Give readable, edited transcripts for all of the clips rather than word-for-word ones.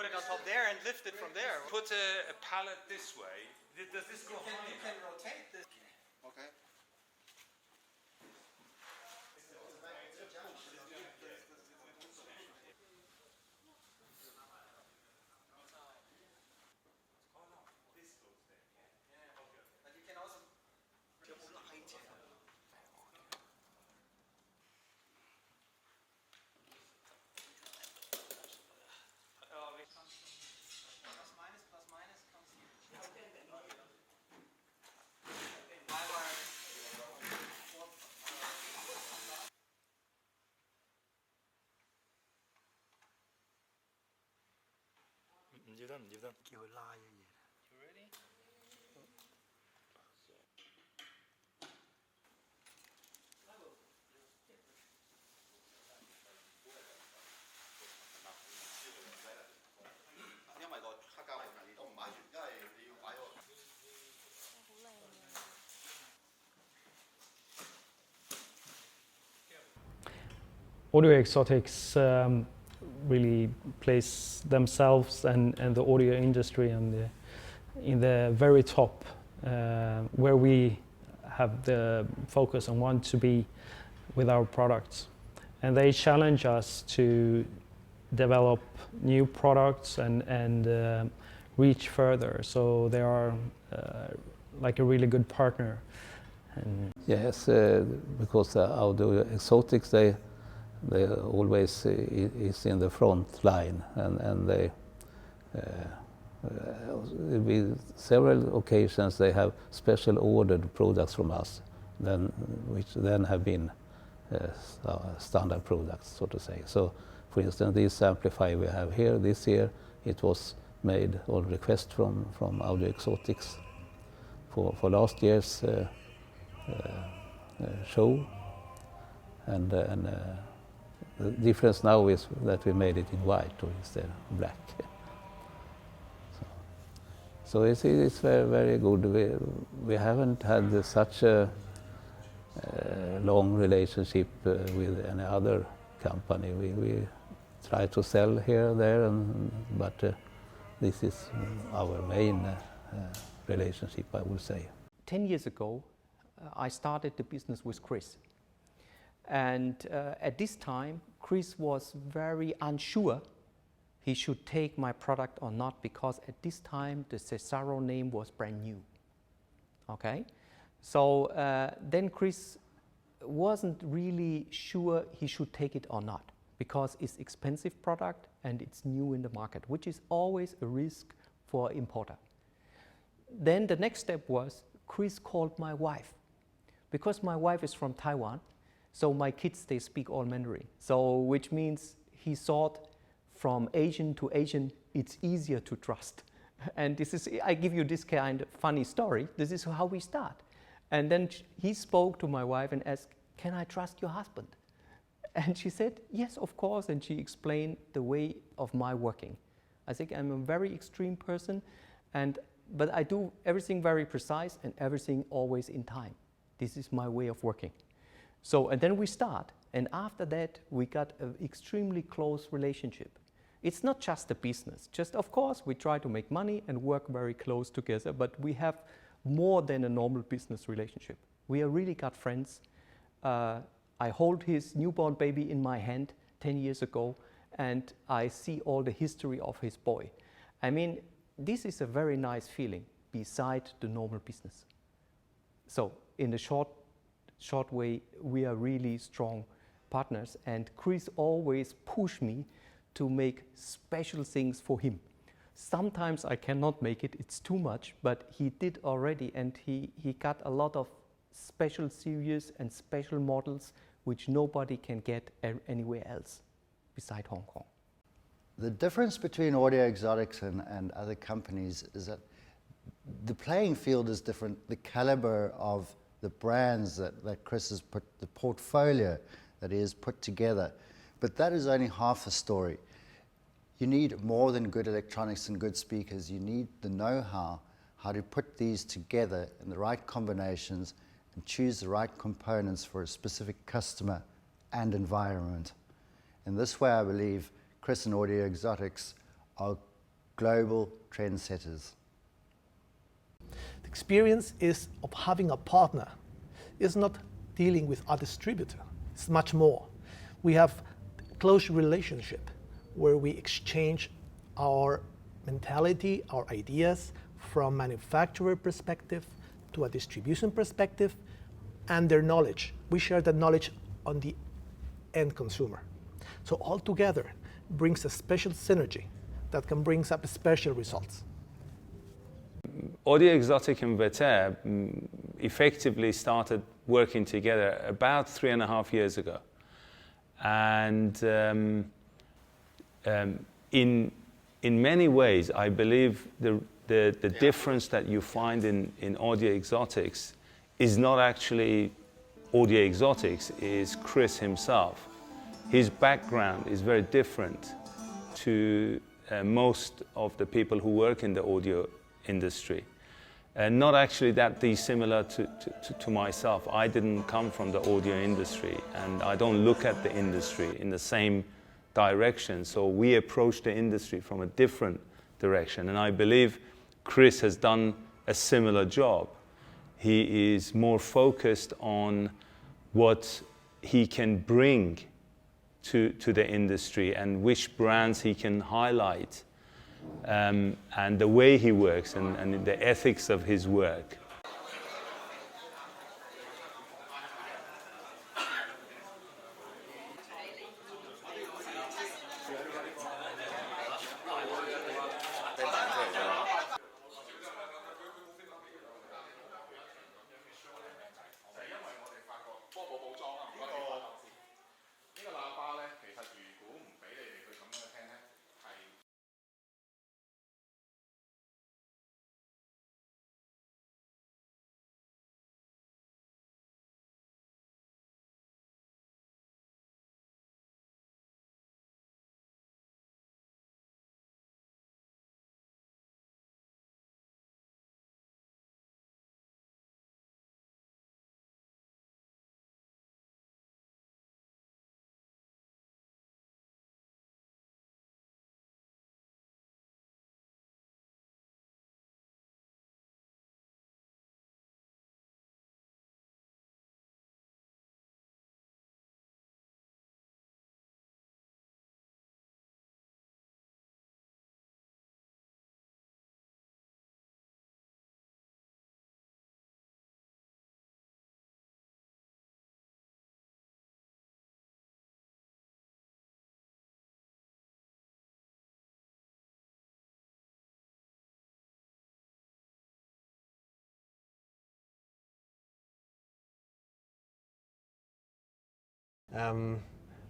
put it on top there and lift it from there. Put a pallet this way. Does this go high? You can rotate this. Okay. But you can also plus minus comes here. You're done. You ready? Audio Exotics really place themselves and the audio industry in the very top, where we have the focus and want to be with our products. And they challenge us to develop new products and reach further. So they are like a really good partner. And yes, because Audio Exotics, they always is in the front line, and they with several occasions they have special ordered products from us, which then have been standard products, so to say. So, for instance, this amplifier we have here this year, it was made on request from Audio Exotics for last year's show, and the difference now is that we made it in white or instead of black. So it's very, very good. We haven't had such a long relationship with any other company. We try to sell here, there, but this is our main relationship, I would say. 10 years ago, I started the business with Chris. And at this time, Chris was very unsure he should take my product or not, because at this time the Cesaro name was brand new. Okay, so then Chris wasn't really sure he should take it or not, because it's expensive product and it's new in the market, which is always a risk for importer. Then the next step was Chris called my wife, because my wife is from Taiwan. So my kids, they speak all Mandarin. So which means he thought from Asian to Asian, it's easier to trust. And this is, I give you this kind of funny story. This is how we start. And then he spoke to my wife and asked, can I trust your husband? And she said, yes, of course. And she explained the way of my working. I think I'm a very extreme person, but I do everything very precise and everything always in time. This is my way of working. So, and then we start, and after that, we got an extremely close relationship. It's not just a business, just of course, we try to make money and work very close together, but we have more than a normal business relationship. We are really got friends. I hold his newborn baby in my hand 10 years ago, and I see all the history of his boy. I mean, this is a very nice feeling beside the normal business. So, in the short way, we are really strong partners, and Chris always pushed me to make special things for him. Sometimes I cannot make it, it's too much, but he did already, and he got a lot of special series and special models which nobody can get anywhere else beside Hong Kong. The difference between Audio Exotics and other companies is that the playing field is different. The caliber of the brands that Chris has put, the portfolio that he has put together. But that is only half the story. You need more than good electronics and good speakers. You need the know-how, how to put these together in the right combinations and choose the right components for a specific customer and environment. In this way, I believe Chris and Audio Exotics are global trendsetters. The experience is of having a partner. It's not dealing with a distributor. It's much more. We have a close relationship where we exchange our mentality, our ideas from manufacturer perspective to a distribution perspective, and their knowledge. We share that knowledge on the end consumer. So all together brings a special synergy that can bring up special results. Audio Exotic and Vetter effectively started working together about 3.5 years ago. And in many ways, I believe the difference that you find in Audio Exotics is not actually Audio Exotics, is Chris himself. His background is very different to most of the people who work in the audio industry. Not actually that dissimilar to myself. I didn't come from the audio industry, and I don't look at the industry in the same direction. So we approach the industry from a different direction, and I believe Chris has done a similar job. He is more focused on what he can bring to the industry and which brands he can highlight, and the way he works and the ethics of his work.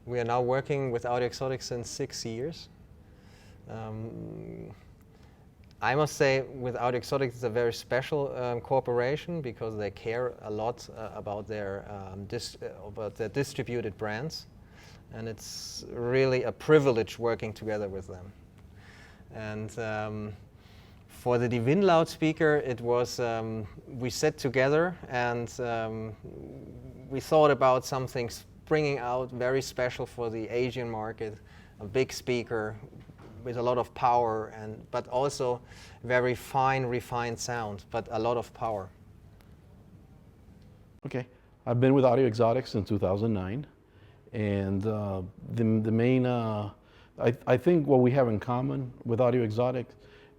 We are now working with Audio Exotic since 6 years. I must say, with Audio Exotic, it's a very special cooperation because they care a lot about their distributed brands, and it's really a privilege working together with them. And for the Divin loudspeaker, it was we sat together and we thought about something bringing out very special for the Asian market, a big speaker with a lot of power, but also very fine, refined sound, but a lot of power. Okay, I've been with Audio Exotic since 2009, and the main, I think what we have in common with Audio Exotic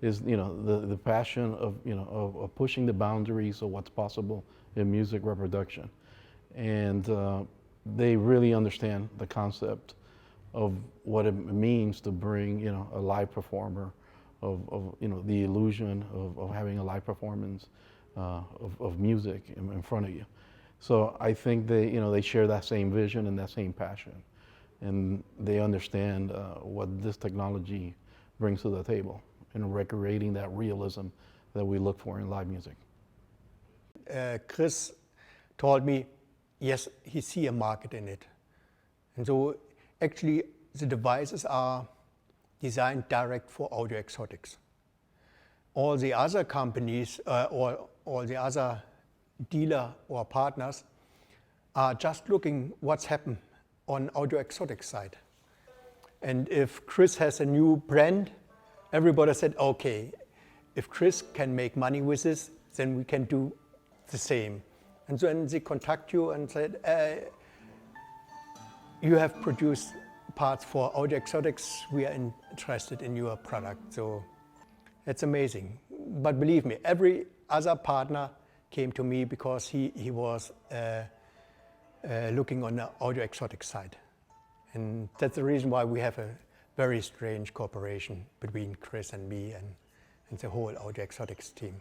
is, the passion of, of pushing the boundaries of what's possible in music reproduction, and they really understand the concept of what it means to bring, a live performer, of the illusion of having a live performance of music in front of you. So I think they share that same vision and that same passion, and they understand what this technology brings to the table in recreating that realism that we look for in live music. Chris told me, yes, he see a market in it. And so actually the devices are designed direct for Audio Exotics. All the other companies or all the other dealer or partners are just looking what's happened on Audio Exotic side. And if Chris has a new brand everybody said, okay, if Chris can make money with this, then we can do the same. And then they contact you and said, you have produced parts for Audio Exotics, we are interested in your product. So it's amazing. But believe me, every other partner came to me because he was looking on the Audio Exotics side. And that's the reason why we have a very strange cooperation between Chris and me and the whole Audio Exotics team.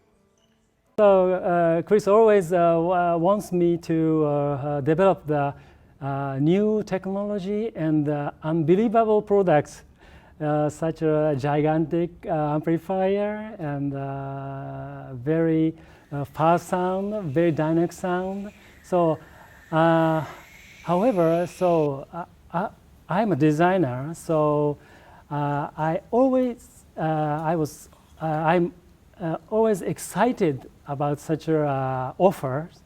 So Chris always wants me to develop the new technology and unbelievable products, such a gigantic amplifier and very fast sound, very dynamic sound. So, however, I'm a designer, so I'm always excited about such offers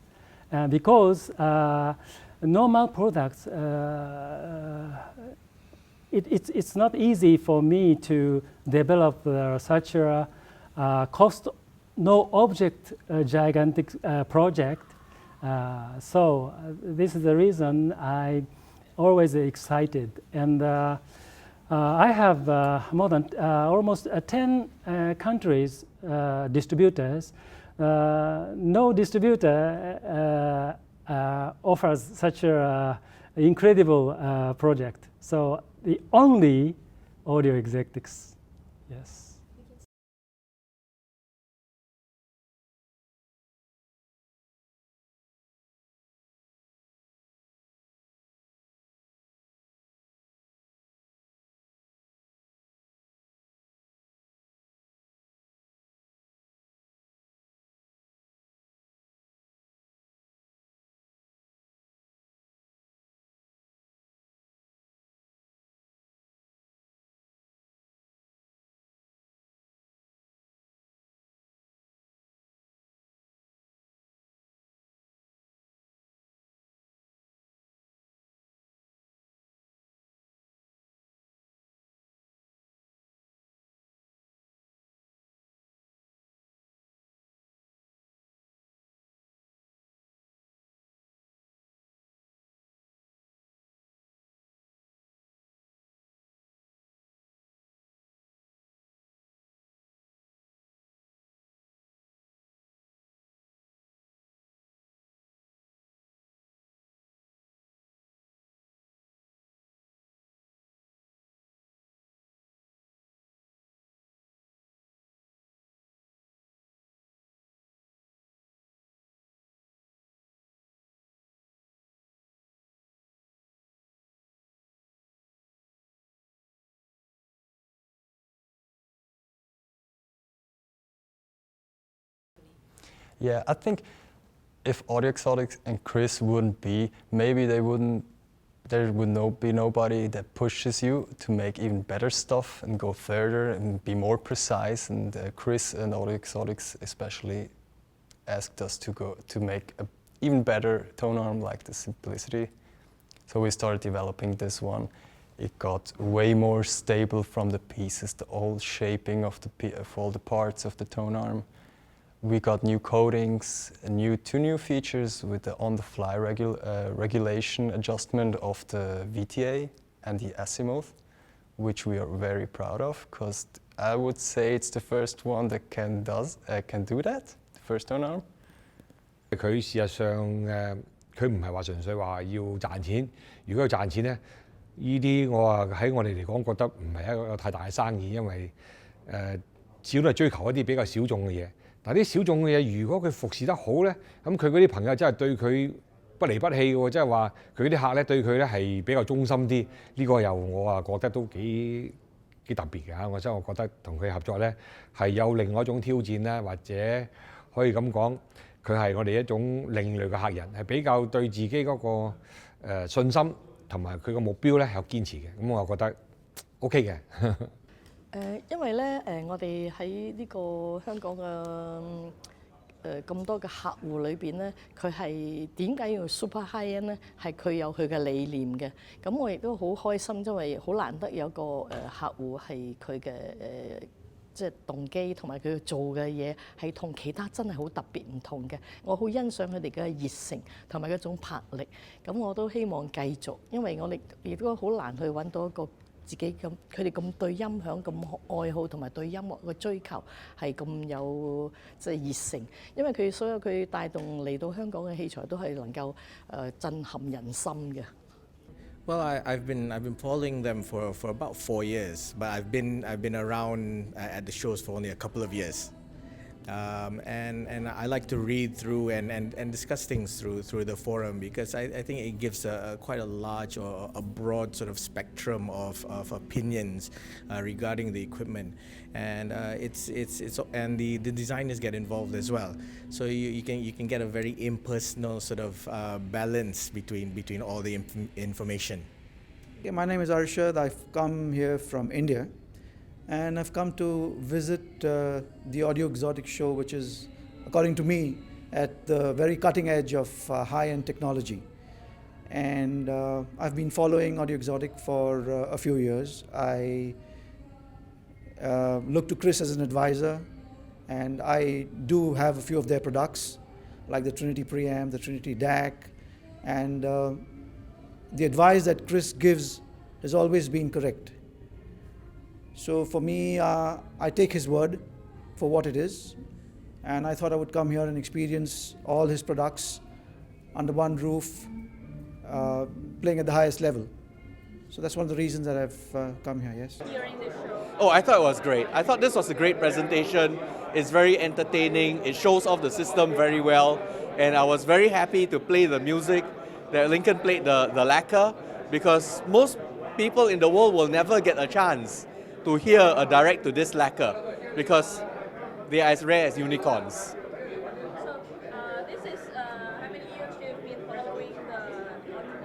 because normal products, it's not easy for me to develop such a cost no object gigantic project. So this is the reason I'm always excited. And I have more than almost 10 countries distributors. No distributor offers such an incredible project. So the only Audio Exotics, yes. Yeah, I think if Audio Exotics and Chris wouldn't be, maybe there would be nobody that pushes you to make even better stuff and go further and be more precise. And Chris and Audio Exotics especially asked us to make an even better tone arm like the Simplicity. So we started developing this one. It got way more stable from the pieces, the old shaping of all the parts of the tone arm. We got new coatings, two new features with the on-the-fly regulation adjustment of the VTA and the azimuth, which we are very proud of, because I would say it's the first one that can do that, the first tone arm. 佢事實上佢唔係話純粹話要賺錢，如果要賺錢咧，呢啲喺我哋嚟講覺得唔係一個太大嘅生意，因為始終都係追求一啲比較小眾嘅嘢。 但啲小眾嘅嘢，如果佢服侍得好咧，咁佢嗰啲朋友真係對佢不離不棄嘅喎，即係話佢啲客咧對佢咧係比較忠心啲。呢個又我覺得都幾特別嘅嚇。所以我覺得同佢合作咧係有另外一種挑戰啦，或者可以咁講，佢係我哋一種另類嘅客人，係比較對自己嗰個信心同埋佢個目標咧係有堅持嘅。咁我覺得 OK 嘅。因為咧我哋喺呢個香港嘅咁多嘅客戶裏邊咧，佢係點解要 super high end 咧？係佢有佢嘅理念嘅。咁我亦都好開心，因為好難得有個客戶係佢嘅即係動機同埋佢做嘅嘢係同其他真係好特別唔同嘅。我好欣賞佢哋嘅熱誠同埋嗰種魄力。咁我都希望繼續，因為我哋亦都好難去揾到一個自己咁，佢哋咁對音響咁愛好同埋對音樂嘅追求係咁有即係熱誠。因為佢所有佢帶動嚟到香港嘅器材都係能夠震撼人心嘅。Well, I've been following them for about 4 years, but I've been around at the shows for only a couple of years, and I like to read through and discuss things through the forum because I think it gives quite a large or a broad sort of spectrum of opinions regarding the equipment, and and the designers get involved as well, so you can get a very impersonal sort of balance between all the information. Okay, my name is Aeshow. I've come here from India, and I've come to visit the Audio Exotic show, which is, according to me, at the very cutting edge of high-end technology. And I've been following Audio Exotic for a few years. I look to Chris as an advisor, and I do have a few of their products, like the Trinity preamp, the Trinity DAC, and the advice that Chris gives has always been correct. So for me, I take his word for what it is, and I thought I would come here and experience all his products under one roof, playing at the highest level. So that's one of the reasons that I've come here, yes. Oh, I thought it was great. I thought this was a great presentation. It's very entertaining. It shows off the system very well. And I was very happy to play the music that Lincoln played, the lacquer, because most people in the world will never get a chance to hear a direct to this lacquer because they are as rare as unicorns. So this is how many years you've been following the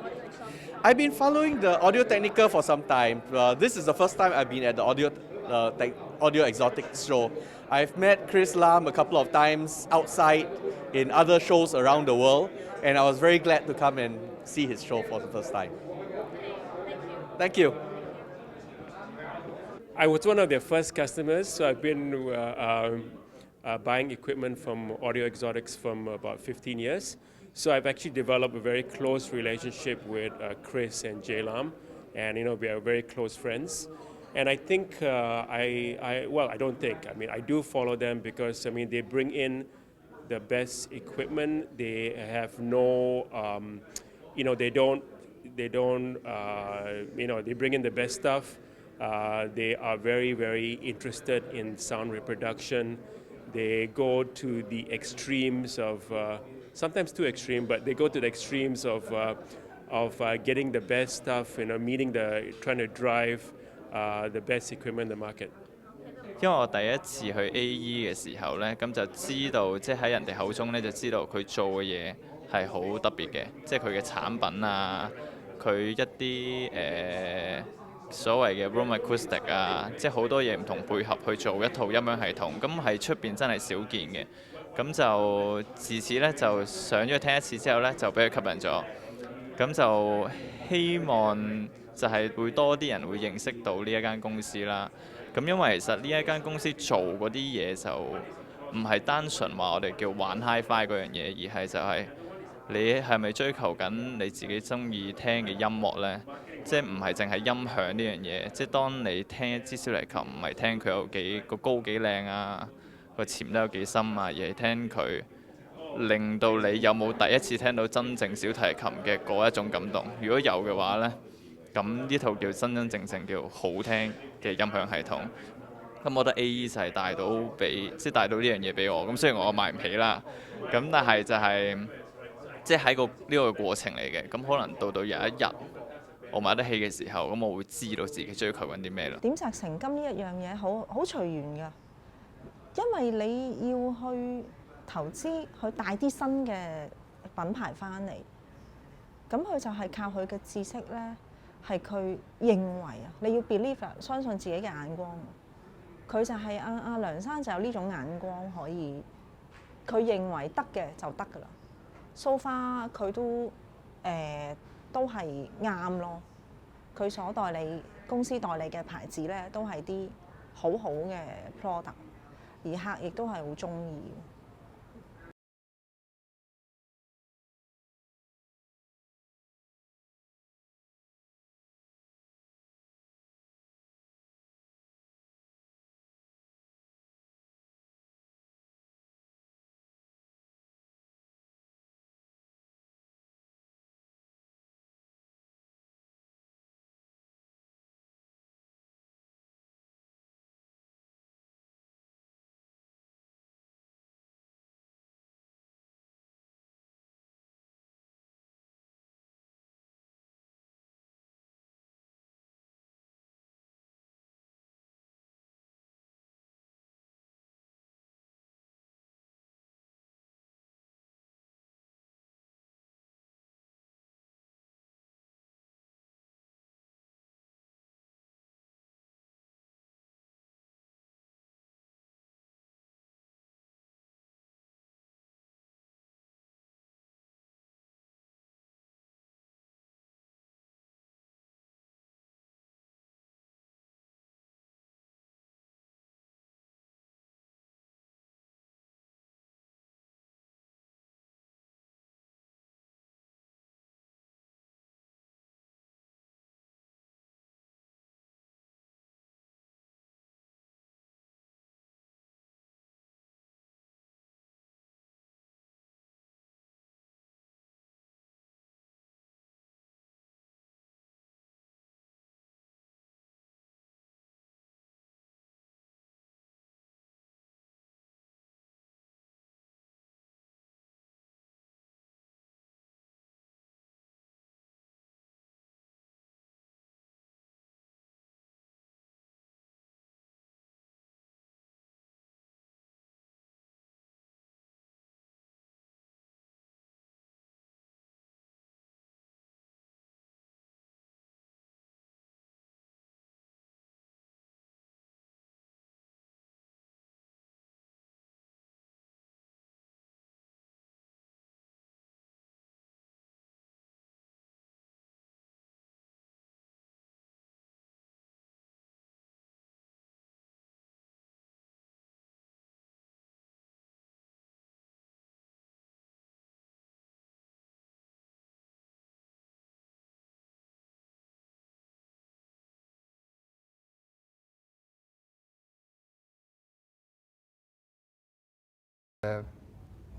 Audio Exotic? I've been following the Audio Technica for some time. This is the first time I've been at the Audio Exotic show. I've met Chris Lam a couple of times outside in other shows around the world, and I was very glad to come and see his show for the first time. Thank you. I was one of their first customers, so I've been buying equipment from Audio Exotics from about 15 years. So I've actually developed a very close relationship with Chris and Jay Lam, and we are very close friends. And I think I do follow them because they bring in the best equipment. They have no, they bring in the best stuff. They are very, very interested in sound reproduction. They go to the extremes of, sometimes too extreme, but they go to the extremes of getting the best stuff, trying to drive the best equipment in the market. 因為我第一次去 AE 嘅時候呢，咁就知道，即係喺人哋口中呢，就知道佢做嘅嘢係好特別嘅，即係佢嘅產品啊，佢一啲所謂嘅 room acoustic 啊，即係好多嘢唔同配合去做一套音響系統，咁係出邊真係少見嘅。咁就自此呢，就上咗去聽一次之後呢，就俾佢吸引咗。咁就希望就係會多啲人會認識到呢一間公司啦。咁因為其實呢一間公司做嗰啲嘢就唔係單純話我哋叫玩 Hi-Fi 嗰樣嘢，而係就係你係咪追求緊你自己中意聽嘅音樂呢？即係唔係淨係音響呢樣嘢？即係當你聽一支小提琴，唔係聽佢有個高幾靚啊，個潛得有幾深啊，而係聽佢令到你有冇第一次聽到真正小提琴嘅嗰一種感動。如果有嘅話呢，咁呢套叫真正叫好聽嘅音響系統。咁我覺得 AE 就係帶到呢樣嘢俾我。咁雖然我買唔起啦，咁但係就係即係喺呢個過程嚟嘅。咁可能到有一日我買得起嘅時候，咁我會知道自己追求緊啲咩咯。點石成金呢一樣嘢好隨緣㗎，因為你要去投資去帶啲新嘅品牌翻嚟，咁佢就係靠佢嘅知識咧，係佢認為啊，你要 believe 相信自己嘅眼光。佢就係阿梁生就有呢種眼光，可以佢認為得嘅就得㗎啦。So far 佢都係啱咯。佢所代理公司代理嘅牌子咧，都係啲好好嘅 product， 而客亦都係好中意。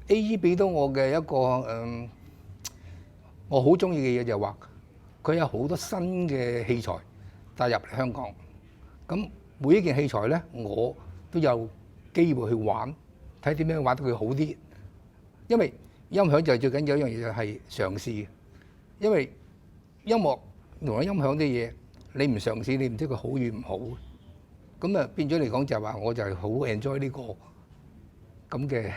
A.E. 俾到我嘅一個我好中意嘅嘢就係話，佢有好多新嘅器材帶入嚟香港。咁每一件器材咧，我都有機會去玩，睇點樣玩得佢好啲。因為音響就係最緊要一樣嘢就係嘗試。因為音樂同埋音響啲嘢，你唔嘗試，你唔知佢好與唔好。咁啊變咗嚟講就係話，我就係好 enjoy 呢個咁嘅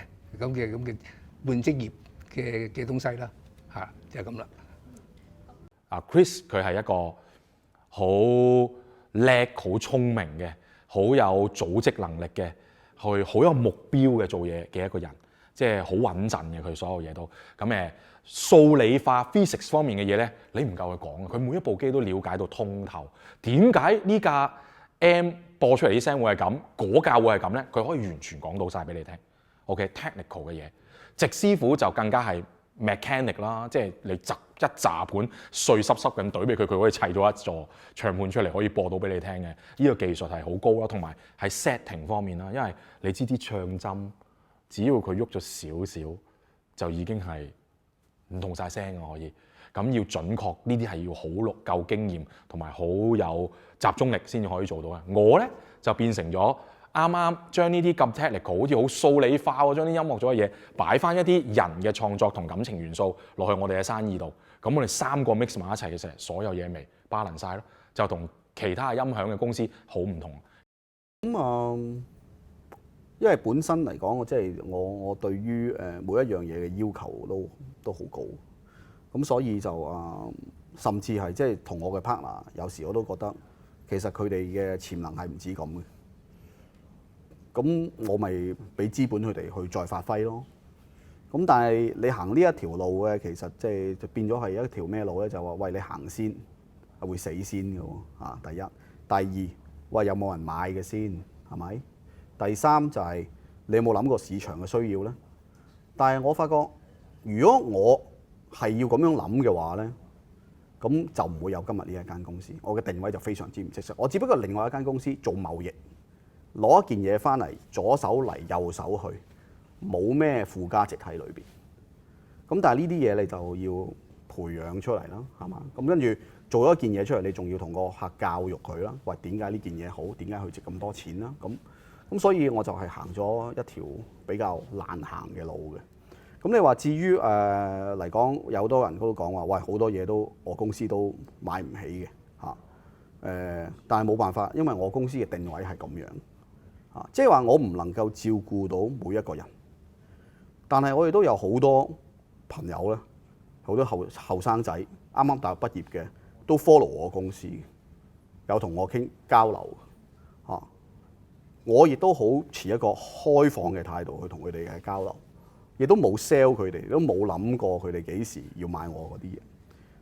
半職業嘅東西啦，嚇就係咁啦。Chris 佢係一個好叻、好聰明嘅、好有組織能力嘅、好有目標嘅做嘢嘅一個人，即係好穩陣嘅佢所有嘢都。咁數理化 physics 方面嘅嘢咧，你唔夠佢講，佢每一部機都了解到通透。點解呢架 M 播出嚟啲聲會係咁，嗰架會係咁咧？佢可以完全講到晒俾你聽。OK，technical 嘅嘢，直師傅就更加係 mechanic 啦，即係你一紮盤碎濕濕咁懟俾佢，佢可以砌咗一座唱盤出嚟，可以播到俾你聽嘅。呢個技術係好高啦，同埋喺 setting 方面啦，因為你知啲唱針，只要佢喐咗少少，就已經係唔同晒聲嘅可以。咁要準確，呢啲係要好夠經驗同埋好有集中力先至可以做到嘅。我咧就變成咗啱啱將呢啲咁 technical， 好似好數理化喎，將啲音樂咗嘅嘢擺翻一啲人嘅創作同感情元素落去我哋嘅生意度。咁我哋三個 mix 埋一齊嘅時候，所有嘢咪 balance 晒咯，就同其他音響嘅公司好唔同。咁因為本身嚟講，即係我對於每一樣嘢嘅要求都好高。咁所以就甚至係即係同我嘅 partner， 有時我都覺得其實佢哋嘅潛能係唔止咁嘅。咁我咪俾資本佢哋去再發揮咯。咁但係你行呢一條路嘅，其實即係就變咗係一條咩路咧？就話喂，你行先係會死先嘅喎。第一，第二，喂有冇人買嘅先？係咪？第三就係你有冇諗過市場嘅需要咧？但係我發覺，如果我係要咁樣諗嘅話咧，咁就唔會有今日呢一間公司。我嘅定位就非常之唔清晰。我只不過另外一間公司做貿易，攞一件嘢翻嚟，左手嚟右手去，冇咩附加值喺裏邊。咁但係呢啲嘢你就要培養出嚟啦，係嘛？咁跟住做咗一件嘢出嚟，你仲要同個客教育佢啦。喂，點解呢件嘢好？點解佢值咁多錢啦？咁所以我就係行咗一條比較難行嘅路嘅。咁你話至於嚟講，有好多人都講話，喂，好多嘢都我公司都買唔起嘅嚇。但係冇辦法，因為我公司嘅定位係咁樣嚇，即係話我唔能夠照顧到每一個人。但係我哋都有好多朋友咧，好多後生仔啱啱大學畢業嘅，都 follow 我公司，有同我傾交流嚇。我亦都好持一個開放嘅態度去同佢哋嘅交流，亦都冇 sell 佢哋，都冇諗過佢哋幾時要買我嗰啲嘢。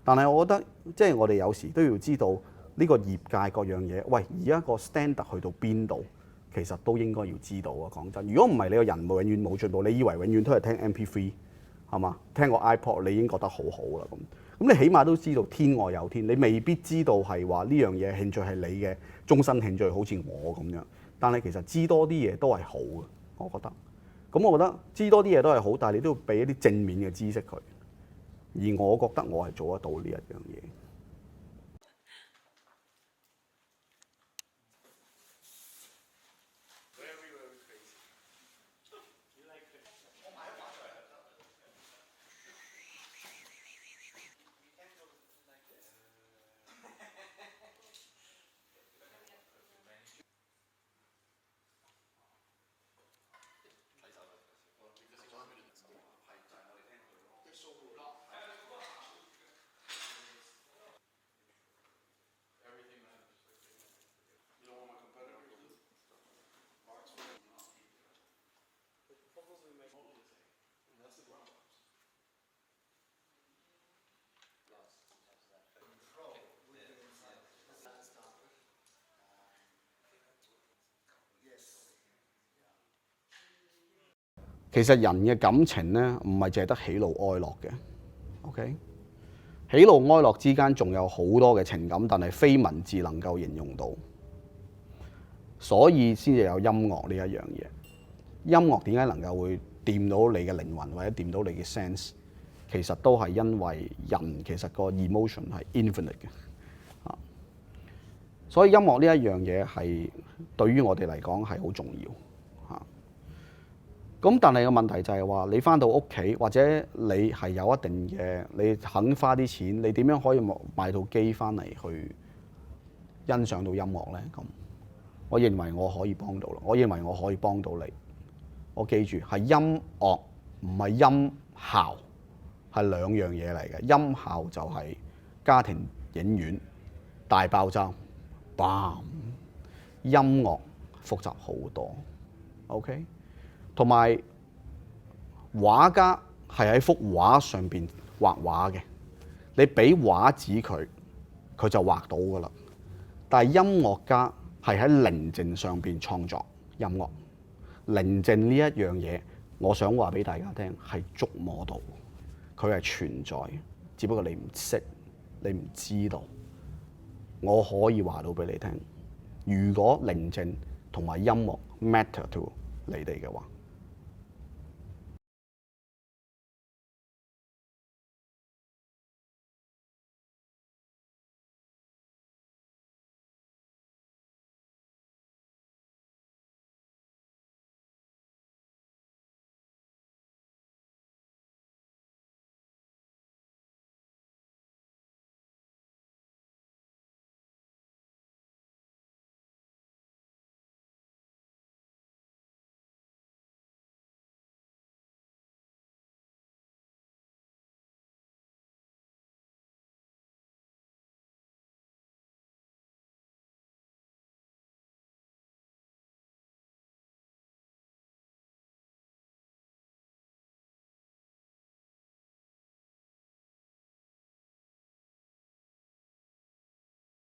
但係我覺得，即係我哋有時都要知道呢個業界各樣嘢，喂，而家個 standard 去到邊度，其實都應該要知道啊！講真，如果唔係你個人永遠冇進步，你以為永遠都係聽 MP3 係嘛？聽個 iPod 你已經覺得好好啦咁。咁你起碼都知道天外有天，你未必知道係話呢樣嘢興趣係你嘅終身興趣，好似我咁樣。但係其實知多啲嘢都係好嘅，我覺得。咁我覺得知多啲嘢都係好，但係你都要俾一啲正面嘅知識佢。而我覺得我係做得到呢一樣嘢。其實人嘅感情咧，唔係淨係得喜怒哀樂嘅。OK， 喜怒哀樂之間仲有好多嘅情感，但係非文字能夠形容到，所以先至有音樂呢一樣嘢。音樂點解能夠會掂到你嘅靈魂或者掂到你嘅 sense？ 其實都係因為人其實個 emotion 係 infinite 嘅。所以音樂呢一樣嘢係對於我哋嚟講係好重要。咁但係個問題就係話，你返到屋企或者你係有一定嘅，你肯花啲錢，你點樣可以買套機返嚟去欣賞到音樂咧？咁我認為我可以幫到啦，我認為我可以幫到你。我記住係音樂唔係音效，係兩樣嘢嚟嘅。音效就係家庭影院大爆炸，bam！音樂複雜好多 ，OK？同埋畫家係喺幅畫上邊畫畫嘅，你俾畫紙佢，佢就畫到噶啦。但係音樂家係喺寧靜上邊創作音樂，寧靜呢一樣嘢，我想話俾大家聽係觸摸到，佢係存在，只不過你唔識，你唔知道。我可以話到俾你聽，如果寧靜同埋音樂 matter to 你哋嘅話。